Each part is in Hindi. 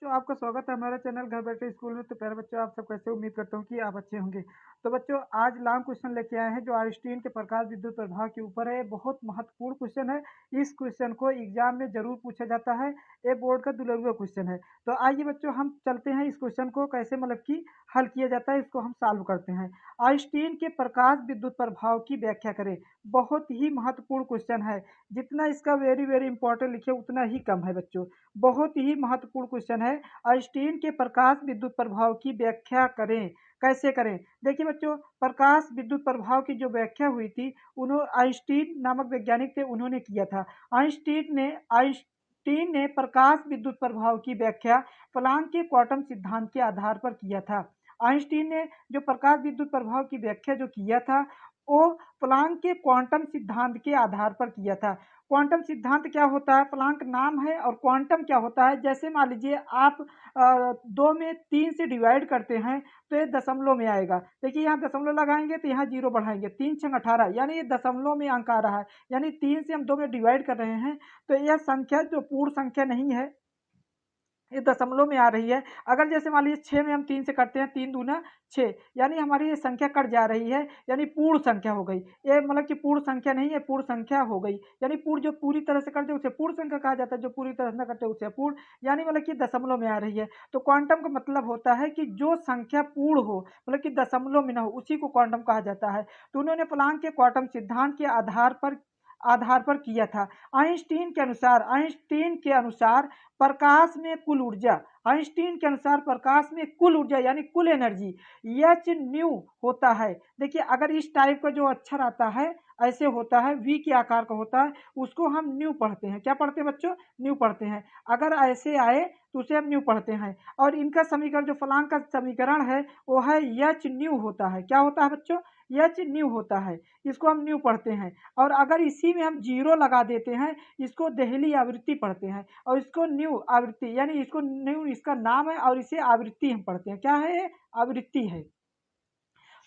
बच्चों आपका स्वागत है हमारे चैनल घर बैठे स्कूल में। तो प्यारे बच्चों, आप सब कैसे? उम्मीद करता हूँ कि आप अच्छे होंगे। तो बच्चों, आज लॉन्ग क्वेश्चन लेके आए हैं जो आइंस्टीन के प्रकाश विद्युत प्रभाव के ऊपर है। बहुत महत्वपूर्ण क्वेश्चन है। इस क्वेश्चन को एग्जाम में जरूर पूछा जाता है। ये बोर्ड का दुलर्वा क्वेश्चन है। तो आइए बच्चों, हम चलते हैं इस क्वेश्चन को कैसे मतलब कि हल किया जाता है, इसको हम सॉल्व करते हैं। आइंस्टीन के प्रकाश विद्युत प्रभाव की व्याख्या करें। बहुत ही महत्वपूर्ण क्वेश्चन है। जितना इसका वेरी वेरी इंपॉर्टेंट लिखे उतना ही कम है बच्चों। बहुत ही महत्वपूर्ण क्वेश्चन है। आइंस्टीन के प्रकाश विद्युत प्रभाव की व्याख्या करें। कैसे करें? देखिए बच्चों, प्रकाश विद्युत प्रभाव की जो व्याख्या हुई थी, उन्होंने आइंस्टीन नामक वैज्ञानिक थे, उन्होंने किया था। आइंस्टीन ने प्रकाश विद्युत प्रभाव की व्याख्या प्लांक के क्वांटम सिद्धांत के आधार पर किया था। आइंस्टीन ने जो प्रकाश विद्युत प्रभाव की व्याख्या जो किया था, वो प्लांक के क्वांटम सिद्धांत के आधार पर किया था। क्वांटम सिद्धांत क्या होता है? प्लांक नाम है। और क्वांटम क्या होता है? जैसे मान लीजिए आप 2 में 3 से डिवाइड करते हैं तो ये दशमलव में आएगा। देखिए यहाँ दशमलव लगाएंगे तो यहाँ जीरो बढ़ाएंगे, 3 छंग 18, यानी ये दशमलव में अंक आ रहा है। यानी 3 से हम 2 में डिवाइड कर रहे हैं तो यह संख्या जो पूर्ण संख्या नहीं है, ये दशमलव में आ रही है। अगर जैसे मान लीजिए 6 में हम 3 से करते हैं, 3 दूना 6, यानी हमारी ये संख्या कट जा रही है, यानी पूर्ण संख्या हो गई। ये मतलब कि पूर्ण संख्या नहीं है, पूर्ण संख्या हो गई। यानी पूर्ण जो पूरी तरह से कट जाए उसे पूर्ण संख्या कहा जाता है, जो पूरी तरह से न कटे उसे पूर्ण, यानी मतलब कि दशमलव में आ रही है। तो क्वांटम का मतलब होता है कि जो संख्या पूर्ण हो, मतलब कि दशमलव में ना हो, उसी को क्वांटम कहा जाता है। तो उन्होंने प्लांक के क्वांटम सिद्धांत के आधार पर किया था। आइंस्टीन के अनुसार प्रकाश में कुल ऊर्जा, आइंस्टीन के अनुसार प्रकाश में कुल ऊर्जा यानी कुल एनर्जी एच न्यू होता है। देखिए, अगर इस टाइप का जो अक्षर आता है, ऐसे होता है, वी के आकार का होता है, उसको हम न्यू पढ़ते हैं। क्या पढ़ते हैं बच्चों? न्यू पढ़ते हैं। अगर ऐसे आए तो उसे हम न्यू पढ़ते हैं। और इनका समीकरण जो प्लांक का समीकरण है वो है एच न्यू होता है। क्या होता है बच्चों? एच न्यू होता है। इसको हम न्यू पढ़ते हैं। और अगर इसी में हम जीरो लगा देते हैं, इसको देहली आवृत्ति पढ़ते हैं। और इसको न्यू आवृत्ति, यानी इसको न्यू इसका नाम है और इसे आवृत्ति हम पढ़ते हैं। क्या है? आवृत्ति है।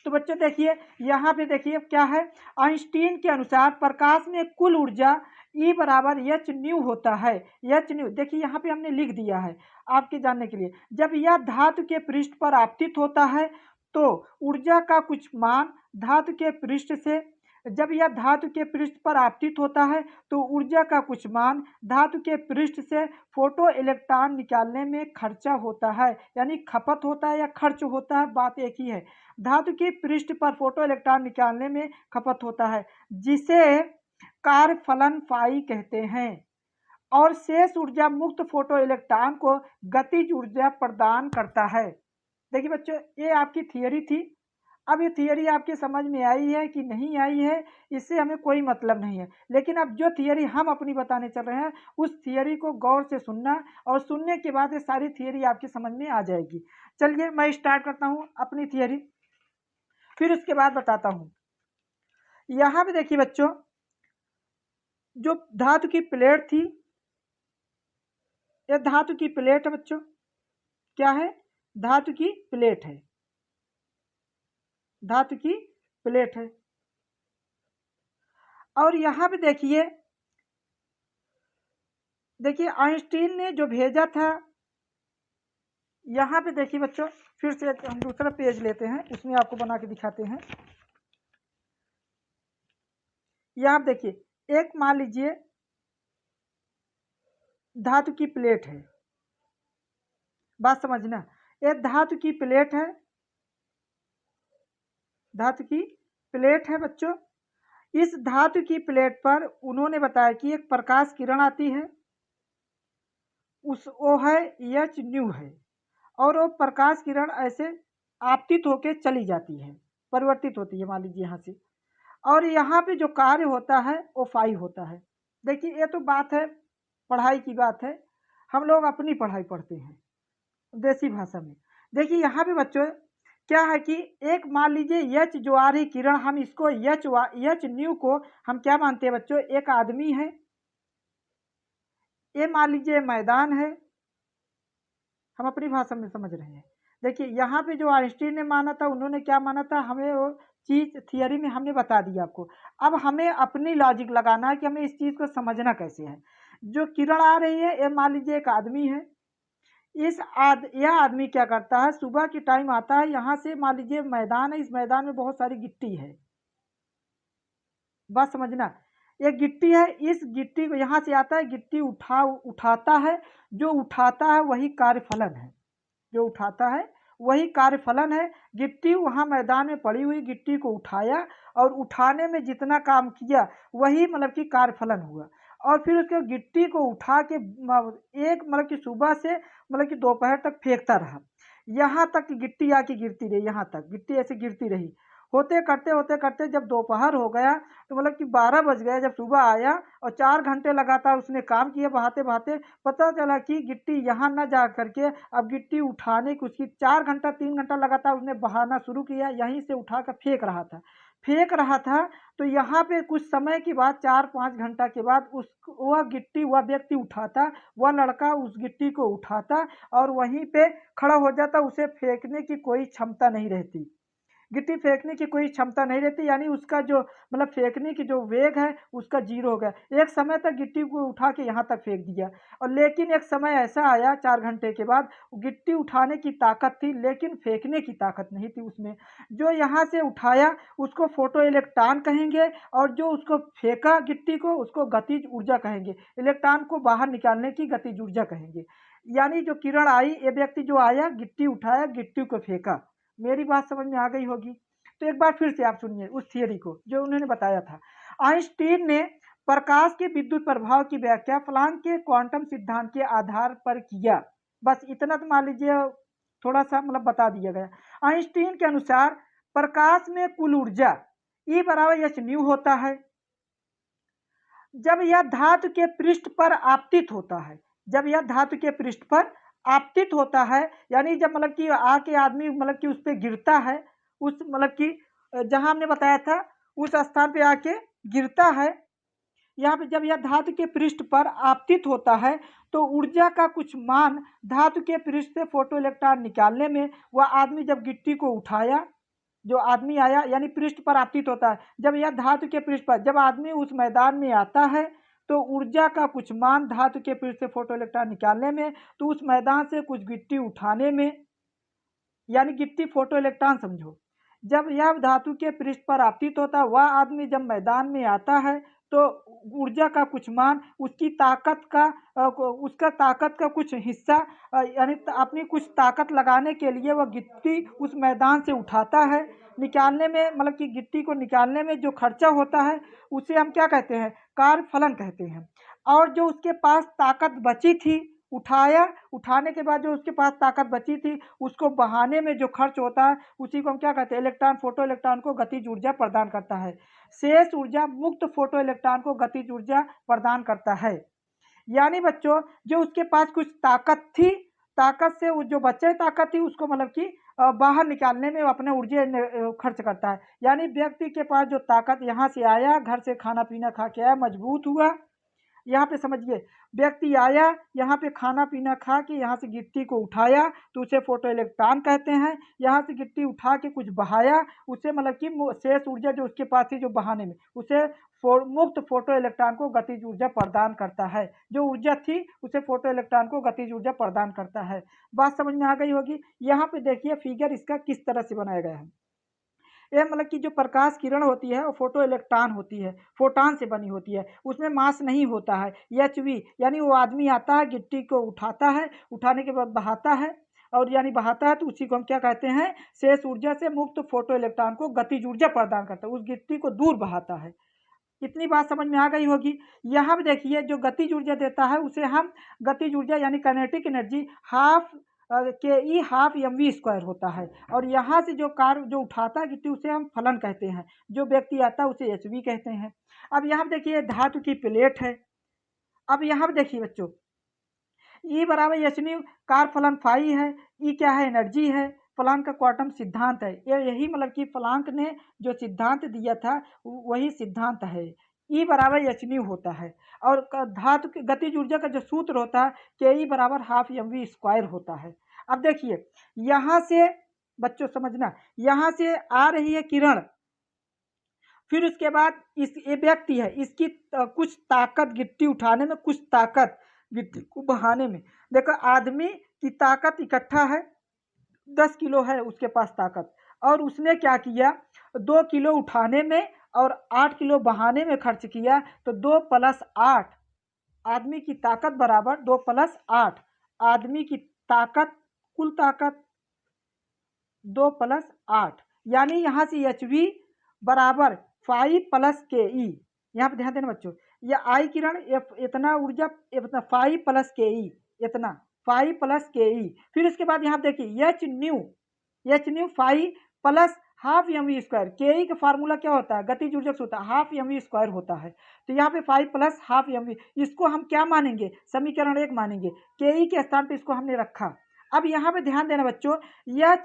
तो बच्चों देखिए, यहाँ पे देखिए क्या है। आइंस्टीन के अनुसार प्रकाश में कुल ऊर्जा E बराबर एच न्यू होता है। एच न्यू देखिए यहाँ पे हमने लिख दिया है आपके जानने के लिए। जब यह धातु के पृष्ठ पर आपतित होता है तो ऊर्जा का कुछ मान धातु के पृष्ठ से जब यह धातु के पृष्ठ पर आपतित होता है तो ऊर्जा का कुछ मान धातु के पृष्ठ से फोटो इलेक्ट्रॉन निकालने में खर्चा होता है, यानी खपत होता है या खर्च होता है, बात एक ही है। धातु के पृष्ठ पर फोटो इलेक्ट्रॉन निकालने में खपत होता है, जिसे कार्य फलन फाई कहते हैं। और शेष ऊर्जा मुक्त फोटो इलेक्ट्रॉन को गतिज ऊर्जा प्रदान करता है। देखिए बच्चों, ये आपकी थियरी थी। अब ये थियरी आपके समझ में आई है कि नहीं आई है, इससे हमें कोई मतलब नहीं है। लेकिन अब जो थियरी हम अपनी बताने चल रहे हैं, उस थियरी को गौर से सुनना, और सुनने के बाद ये सारी थियरी आपकी समझ में आ जाएगी। चलिए मैं स्टार्ट करता हूँ अपनी थियरी, फिर उसके बाद बताता हूँ। यहाँ पे देखिए बच्चों, जो धातु की प्लेट थी, यह धातु की प्लेट है बच्चों। क्या है? धातु की प्लेट है। धातु की प्लेट है। और यहाँ पे देखिए आइंस्टीन ने जो भेजा था, यहाँ पे देखिए बच्चों, फिर से हम दूसरा पेज लेते हैं, उसमें आपको बना के दिखाते हैं। यहाँ देखिए, एक मान लीजिए धातु की प्लेट है। बात समझना, एक धातु की प्लेट है। धातु की प्लेट है बच्चों। इस धातु की प्लेट पर उन्होंने बताया कि एक प्रकाश किरण आती है, वो है एच न्यू है। और वो प्रकाश किरण ऐसे आपतित होकर चली जाती है, परिवर्तित होती है मान लीजिए यहाँ से। और यहाँ पे जो कार्य होता है वो फाई होता है। देखिए, ये तो बात है, पढ़ाई की बात है, हम लोग अपनी पढ़ाई पढ़ते हैं देसी भाषा में। देखिए यहाँ पे बच्चों क्या है कि एक मान लीजिए एच जो आ रही किरण, हम इसको एच न्यू को हम क्या मानते हैं बच्चों? एक आदमी है। ये मान लीजिए मैदान है। हम अपनी भाषा में समझ रहे हैं। देखिए यहाँ पे जो आइंस्टीन ने माना था, उन्होंने क्या माना था, हमें वो चीज थियरी में हमने बता दी आपको। अब हमें अपनी लॉजिक लगाना है कि हमें इस चीज को समझना कैसे है। जो किरण आ रही है, ये मान लीजिए एक आदमी है। यह आदमी क्या करता है, सुबह की टाइम आता है, यहाँ से मान लीजिए मैदान है, इस मैदान में बहुत सारी गिट्टी है, बात समझना। ये गिट्टी है, इस गिट्टी को यहाँ से आता है, गिट्टी उठाता है, जो उठाता है वही कार्यफलन है, जो उठाता है वही कार्यफलन है। गिट्टी वहाँ मैदान में पड़ी हुई गिट्टी को उठाया और उठाने में जितना काम किया वही मतलब कि कार्यफलन हुआ। और फिर उसके गिट्टी को उठा के एक मतलब कि सुबह से मतलब कि दोपहर तक फेंकता रहा, यहाँ तक गिट्टी आके गिरती रही, यहाँ तक गिट्टी ऐसे गिरती रही। होते करते जब दोपहर हो गया तो मतलब कि 12 बज गए, जब सुबह आया और 4 घंटे लगातार उसने काम किया बहाते बहाते, पता चला कि गिट्टी यहाँ न जा करके अब गिट्टी उठाने की उसकी 4 घंटा 3 घंटा लगातार उसने बहाना शुरू किया, यहीं से उठा कर फेंक रहा था। तो यहाँ पे कुछ समय के बाद 4-5 घंटा के बाद वह व्यक्ति उठाता, वह लड़का उस गिट्टी को उठाता और वहीं पे खड़ा हो जाता, उसे फेंकने की कोई क्षमता नहीं रहती, गिट्टी फेंकने की कोई क्षमता नहीं रहती, यानी उसका जो मतलब फेंकने की जो वेग है उसका जीरो हो गया। एक समय तक गिट्टी को उठा के यहाँ तक फेंक दिया, और लेकिन एक समय ऐसा आया 4 घंटे के बाद, गिट्टी उठाने की ताकत थी लेकिन फेंकने की ताकत नहीं थी उसमें। जो यहाँ से उठाया उसको फोटो इलेक्ट्रॉन कहेंगे, और जो उसको फेंका गिट्टी को उसको गतिज ऊर्जा कहेंगे, इलेक्ट्रॉन को बाहर निकालने की गतिज ऊर्जा कहेंगे। यानी जो किरण आई, ये व्यक्ति जो आया गिट्टी उठाया, गिट्टी को फेंका। मेरी बात समझ में आ गई होगी। तो एक बार फिर से आप सुनिए उस थियरी को जो उन्होंने बताया था। आइंस्टीन ने प्रकाश के विद्युत प्रभाव की व्याख्या प्लांक के क्वांटम सिद्धांत के आधार पर किया। बस इतना तो मान लीजिए, थोड़ा सा मतलब बता दिया गया। आइंस्टीन के अनुसार प्रकाश में कुल ऊर्जा E बराबर एच न्यू होता है जब यह धातु के पृष्ठ पर आपतित होता है, जब यह धातु के पृष्ठ पर आपतित होता है, यानी जब मतलब कि आके आदमी मतलब कि उस पर गिरता है, उस मतलब कि जहां हमने बताया था उस स्थान पे आके गिरता है, यहाँ पे जब यह धातु के पृष्ठ पर आपतित होता है तो ऊर्जा का कुछ मान धातु के पृष्ठ से फोटो इलेक्ट्रॉन निकालने में, वह आदमी जब गिट्टी को उठाया, जो आदमी आया यानी पृष्ठ पर आपतित होता है, जब यह धातु के पृष्ठ पर जब आदमी उस मैदान में आता है तो ऊर्जा का कुछ मान धातु के पृष्ठ से फोटो इलेक्ट्रॉन निकालने में, तो उस मैदान से कुछ गिट्टी उठाने में, यानी गिट्टी फोटो इलेक्ट्रॉन समझो। जब यह धातु के पृष्ठ पर आपतित होता है, वह आदमी जब मैदान में आता है तो ऊर्जा का कुछ मान उसकी ताकत का उसका ताकत का कुछ हिस्सा यानी अपनी कुछ ताकत लगाने के लिए वह गिट्टी उस मैदान से उठाता है। निकालने में मतलब कि गिट्टी को निकालने में जो खर्चा होता है उसे हम क्या कहते हैं, कार्यफलन कहते हैं। और जो उसके पास ताकत बची थी, उठाने के बाद जो उसके पास ताकत बची थी उसको बहाने में जो खर्च होता है उसी को हम क्या कहते हैं, इलेक्ट्रॉन फोटो इलेक्ट्रॉन को गतिज ऊर्जा प्रदान करता है। शेष ऊर्जा मुक्त फोटो इलेक्ट्रॉन को गतिज ऊर्जा प्रदान करता है। यानी बच्चों जो उसके पास कुछ ताकत थी, ताकत से जो बचे ताकत थी उसको मतलब कि बाहर निकालने में अपने ऊर्जा खर्च करता है। यानी व्यक्ति के पास जो ताकत, यहाँ से आया, घर से खाना पीना खा के आया, मजबूत हुआ, यहाँ पे समझिए व्यक्ति आया, यहाँ पे खाना पीना खा के यहाँ से गिट्टी को उठाया तो उसे फोटो इलेक्ट्रॉन कहते हैं। यहाँ से गिट्टी उठा के कुछ बहाया, उसे मतलब कि शेष ऊर्जा जो उसके पास थी जो बहाने में, उसे मुक्त फोटो इलेक्ट्रॉन को गतिज ऊर्जा प्रदान करता है। जो ऊर्जा थी उसे फोटो इलेक्ट्रॉन को गतिज ऊर्जा प्रदान करता है। बात समझ में आ गई होगी। यहाँ पे देखिए फिगर इसका किस तरह से बनाया गया है। ये मतलब कि जो प्रकाश किरण होती है वो फोटो इलेक्ट्रॉन होती है, फोटॉन से बनी होती है, उसमें मास नहीं होता है। एच वी यानी वो आदमी आता है, गिट्टी को उठाता है, उठाने के बाद बहाता है, और यानी बहाता है तो उसी को हम क्या कहते हैं, शेष ऊर्जा से मुक्त फोटो इलेक्ट्रॉन को गतिज ऊर्जा प्रदान करता है, उस गिट्टी को दूर बहाता है। इतनी बात समझ में आ गई होगी। यहाँ पे देखिए जो गतिज ऊर्जा देता है उसे हम गतिज ऊर्जा यानी काइनेटिक एनर्जी हाफ के ई हाफ mv² होता है। और यहाँ से जो कार्य जो उठाता है गिट्टी उसे हम फलन कहते हैं, जो व्यक्ति आता है उसे एच वी कहते हैं। अब यहाँ देखिए धातु की प्लेट है। अब यहाँ देखिए बच्चों ई बराबर एच न्यू, कार फलन फाई है, ई क्या है, एनर्जी है, प्लांक का क्वांटम सिद्धांत है। यही मतलब कि प्लांक ने जो सिद्धांत दिया था वही सिद्धांत है। ई बराबर एच न्यू होता है। और धातु की गतिज ऊर्जा का जो सूत्र होता है के ई बराबर हाफ mv² होता है। अब देखिए यहाँ से बच्चों समझना, यहाँ से आ रही है किरण, फिर उसके बाद इस ये व्यक्ति है, इसकी कुछ ताकत गिट्टी उठाने में, कुछ ताकत गिट्टी को बहाने में, देखो आदमी की ताकत इकट्ठा है, 10 किलो है उसके पास ताकत, और उसने क्या किया, 2 किलो उठाने में और 8 किलो बहाने में खर्च किया, तो 2 प्लस 8, आदमी की ताकत बराबर 2 प्लस 8, आदमी की ताकत, कुल ताकत 2 प्लस 8, यानी यहाँ से एच वी बराबर 5 प्लस के ई। यहाँ पे ध्यान देना बच्चों, ये आई किरण इतना ऊर्जा, इतना 5 प्लस के ई, इतना 5 प्लस के ई। फिर उसके बाद यहाँ देखिए H nu 5 plus half M V square, K E का फार्मूला क्या होता है, गतिज ऊर्जा होता है, हाफ एम वी स्क्वायर होता है। तो यहाँ पे 5 प्लस हाफ एम वी, इसको हम क्या मानेंगे, समीकरण 1 मानेंगे, के ई के स्थान पे इसको हमने रखा। अब यहाँ पे ध्यान देना बच्चों, यह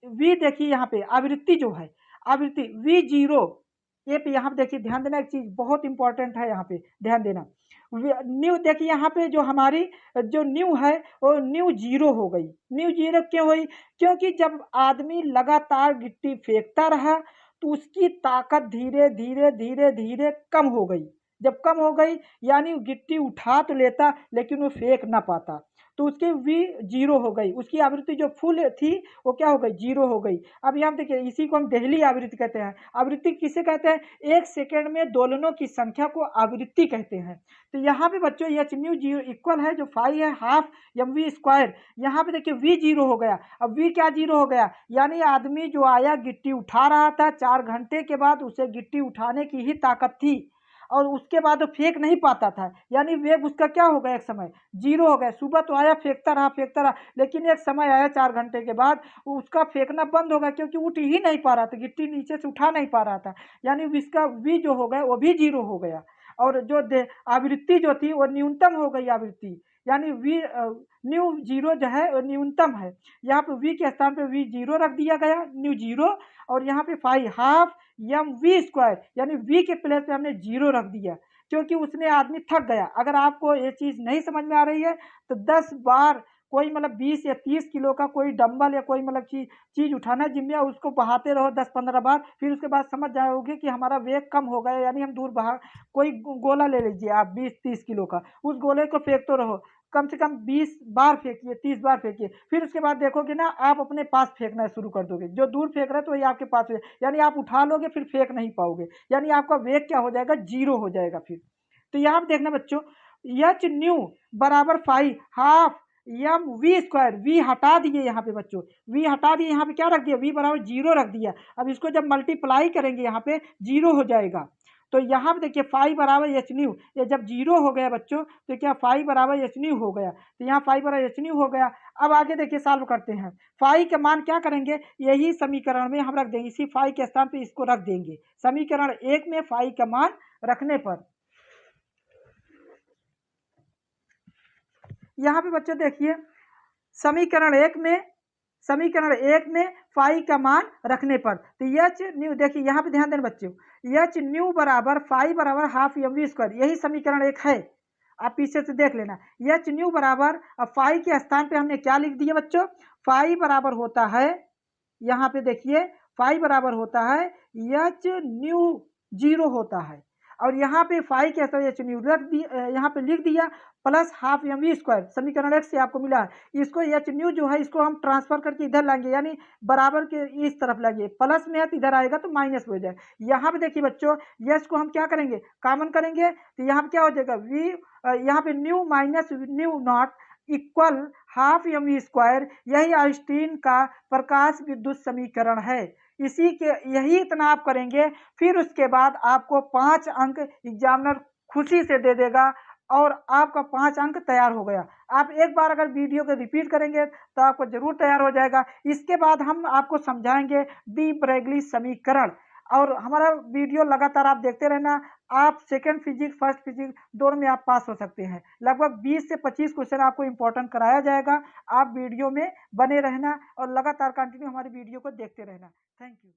वी देखिए यहाँ पे आवृत्ति जो है, आवृत्ति वी जीरो, ये पे यहाँ पे देखिए ध्यान देना, एक चीज बहुत इंपॉर्टेंट है यहाँ पे ध्यान देना। न्यू देखिए यहाँ पे जो हमारी जो न्यू है वो न्यू जीरो हो गई। न्यू जीरो क्यों हुई, क्योंकि जब आदमी लगातार गिट्टी फेंकता रहा तो उसकी ताकत धीरे धीरे धीरे धीरे कम हो गई। जब कम हो गई यानी गिट्टी उठा तो लेता लेकिन वो फेंक ना पाता, तो उसकी वी जीरो हो गई, उसकी आवृत्ति जो फुल थी वो क्या हो गई, जीरो हो गई। अब यहाँ देखिए इसी को हम देहली आवृत्ति कहते हैं। आवृत्ति किसे कहते हैं, 1 सेकेंड में दोलनों की संख्या को आवृत्ति कहते हैं। तो यहाँ पे बच्चों एच न्यू जीरो इक्वल है जो 5 है हाफ एम वी स्क्वायर, यहाँ पे देखिए वी जीरो हो गया। अब वी क्या जीरो हो गया, यानी आदमी जो आया गिट्टी उठा रहा था, 4 घंटे के बाद उसे गिट्टी उठाने की ही ताकत थी और उसके बाद वो फेंक नहीं पाता था, यानी वेग उसका क्या हो गया, एक समय जीरो हो गया। सुबह तो आया फेंकता रहा, लेकिन एक समय आया 4 घंटे के बाद उसका फेंकना बंद हो गया, क्योंकि उठ ही नहीं पा रहा था, गिट्टी नीचे से उठा नहीं पा रहा था, यानी इसका वी जो हो गया वो भी जीरो हो गया। और जो आवृत्ति जो थी वो न्यूनतम हो गई आवृत्ति, यानी वी न्यू जीरो जो है वो न्यूनतम है। यहाँ पे वी के स्थान पे वी जीरो रख दिया गया, न्यू जीरो, और यहाँ पे 5 हाफ एम वी स्क्वायर, यानी वी के प्लेस पे हमने जीरो रख दिया, क्योंकि उसने आदमी थक गया। अगर आपको ये चीज़ नहीं समझ में आ रही है तो 10 बार कोई मतलब 20 या 30 किलो का कोई डंबल या कोई मतलब चीज़ उठाना जिम में, उसको बहाते रहो 10-15 बार, फिर उसके बाद समझ जाओगे कि हमारा वेग कम हो गया, यानी हम दूर बहा। कोई गोला ले लीजिए आप 20-30 किलो का, उस गोले को फेंकते रहो, कम से कम 20 बार फेंकिए, 30 बार फेंकिए, फिर उसके बाद देखोगे ना आप अपने पास फेंकना शुरू कर दोगे। जो दूर फेंक रहे तो वही आपके पास है, यानी आप उठा लोगे फिर फेंक नहीं पाओगे, यानी आपका वेग क्या हो जाएगा, जीरो हो जाएगा फिर। तो यहाँ पे देखना बच्चों, एच न्यू बराबर 5 half M V square, V हटा दिए यहाँ पे बच्चों, वी हटा दिए, यहाँ पे क्या रख दिया, वी बराबर जीरो रख दिया। अब इसको जब मल्टीप्लाई करेंगे यहाँ पे जीरो हो जाएगा। तो यहाँ पे देखिए 5 बराबर एच न्यू, ये जब जीरो हो गया बच्चों तो क्या 5 बराबर एच न्यू हो गया, तो यहाँ 5 बराबर एच न्यू हो गया। अब आगे देखिए सॉल्व करते हैं, 5 का मान क्या करेंगे, यही समीकरण में हम रख देंगे, इसी 5 के स्थान पे इसको रख देंगे, समीकरण 1 में 5 का मान रखने पर। यहाँ पे बच्चों देखिए समीकरण 1 में 5 का मान रखने पर, तो एच न्यू देखिए यहाँ पे ध्यान देना बच्चों, एच न्यू बराबर 5 बराबर हाफ एम वी स्क्वायर, यही समीकरण 1 है, आप पीछे से देख लेना। एच न्यू बराबर, अब 5 के स्थान पे हमने क्या लिख दिया बच्चों, 5 बराबर होता है, यहाँ पे देखिए 5 बराबर होता है एच न्यू जीरो होता है, और यहाँ पे 5 के स्थान एच न्यू रख दिया, यहाँ पे लिख दिया plus half M V square, समीकरण 1 से आपको मिला है। इसको एच न्यू जो है इसको हम ट्रांसफर करके इधर लाएंगे, यानी बराबर के इस तरफ लाएंगे, प्लस में है तो इधर आएगा तो माइनस हो जाएगा। यहाँ पे देखिए बच्चों यस को हम क्या करेंगे, कॉमन करेंगे, तो यहाँ पे क्या हो जाएगा, वी यहाँ पे nu minus nu not equal half M V square, यही आइंस्टीन का प्रकाश विद्युत समीकरण है। इसी के यही इतना आप करेंगे, फिर उसके बाद आपको 5 अंक एग्जामिनर खुशी से दे देगा और आपका 5 अंक तैयार हो गया। आप एक बार अगर वीडियो को रिपीट करेंगे तो आपको जरूर तैयार हो जाएगा। इसके बाद हम आपको समझाएंगे डी ब्रेगली समीकरण, और हमारा वीडियो लगातार आप देखते रहना, आप सेकंड फिजिक्स फर्स्ट फिजिक्स दोनों में आप पास हो सकते हैं। लगभग 20 से 25 क्वेश्चन आपको इंपॉर्टेंट कराया जाएगा, आप वीडियो में बने रहना और लगातार कंटिन्यू हमारी वीडियो को देखते रहना। Thank you.